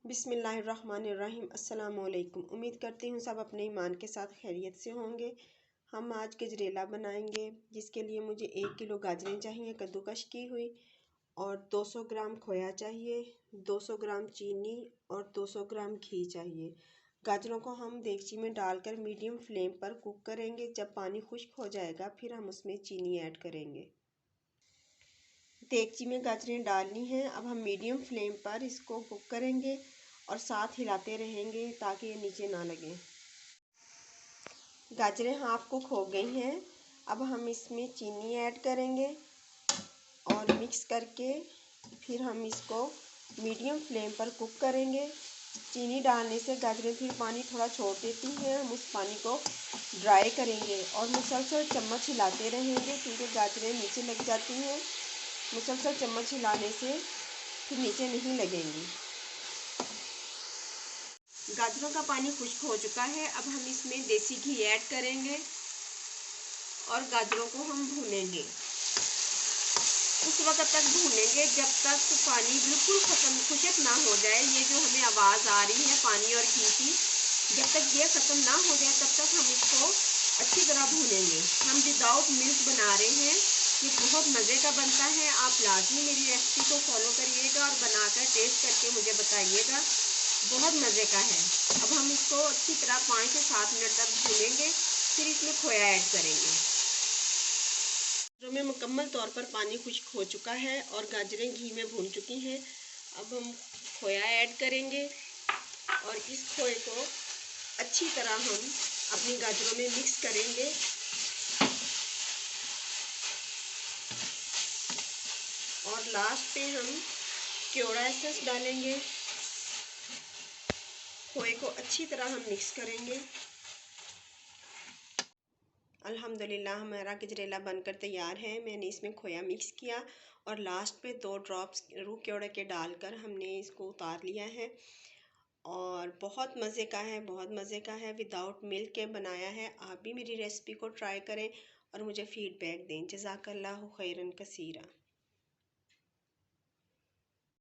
बिस्मिल्लाहिर्रहमानिर्रहीम। अस्सलाम वालेकुम। उम्मीद करती हूँ सब अपने ईमान के साथ खैरियत से होंगे। हम आज गजरेला बनाएंगे, जिसके लिए मुझे 1 किलो गाजरें चाहिए कद्दूकश की हुई, और 200 ग्राम खोया चाहिए, 200 ग्राम चीनी और 200 ग्राम घी चाहिए। गाजरों को हम देगची में डालकर मीडियम फ्लेम पर कुक करेंगे। जब पानी खुश्क हो जाएगा फिर हम उसमें चीनी ऐड करेंगे। देगची में गाजरें डालनी हैं। अब हम मीडियम फ्लेम पर इसको कुक करेंगे और साथ हिलाते रहेंगे ताकि ये नीचे ना लगे। गाजरें हाफ कुक हो गई हैं। अब हम इसमें चीनी ऐड करेंगे और मिक्स करके फिर हम इसको मीडियम फ्लेम पर कुक करेंगे। चीनी डालने से गाजरें फिर पानी थोड़ा छोड़ देती हैं। हम उस पानी को ड्राई करेंगे और मुसलसल चम्मच हिलाते रहेंगे क्योंकि गाजरें नीचे लग जाती हैं। मुसलसल चम्मच हिलाने से फिर नीचे नहीं लगेंगी। गाजरों का पानी खुश्क हो चुका है। अब हम इसमें देसी घी ऐड करेंगे और गाजरों को हम भूनेंगे। उस वक्त तक भूनेंगे जब तक पानी बिल्कुल खुश्क ना हो जाए। ये जो हमें आवाज़ आ रही है पानी और घी की, जब तक ये ख़त्म ना हो जाए तब तक हम इसको अच्छी तरह भूनेंगे। हम विदाउट मिल्क बना रहे हैं। ये बहुत मज़े का बनता है। आप लाजमी मेरी रेसिपी को फॉलो करिएगा और बनाकर टेस्ट करके मुझे बताइएगा। बहुत मज़े का है। अब हम इसको अच्छी तरह 5 से 7 मिनट तक भूनेंगे, फिर इसमें खोया ऐड करेंगे। गाजरों में मुकम्मल तौर पर पानी खुश्क हो चुका है और गाजरें घी में भून चुकी हैं। अब हम खोया ऐड करेंगे और इस खोए को अच्छी तरह हम अपनी गाजरों में मिक्स करेंगे। और लास्ट पे हम केवड़ा एसेंस डालेंगे। खोए को अच्छी तरह हम मिक्स करेंगे। अल्हम्दुलिल्लाह हमारा गजरेला बनकर तैयार है। मैंने इसमें खोया मिक्स किया और लास्ट पे 2 ड्रॉप्स रूह केवड़े के डालकर हमने इसको उतार लिया है और बहुत मज़े का है, बहुत मज़े का है। विदाउट मिल्क के बनाया है। आप भी मेरी रेसिपी को ट्राई करें और मुझे फ़ीडबैक दें। जज़ाकल्लाहु खैरन कसीरा।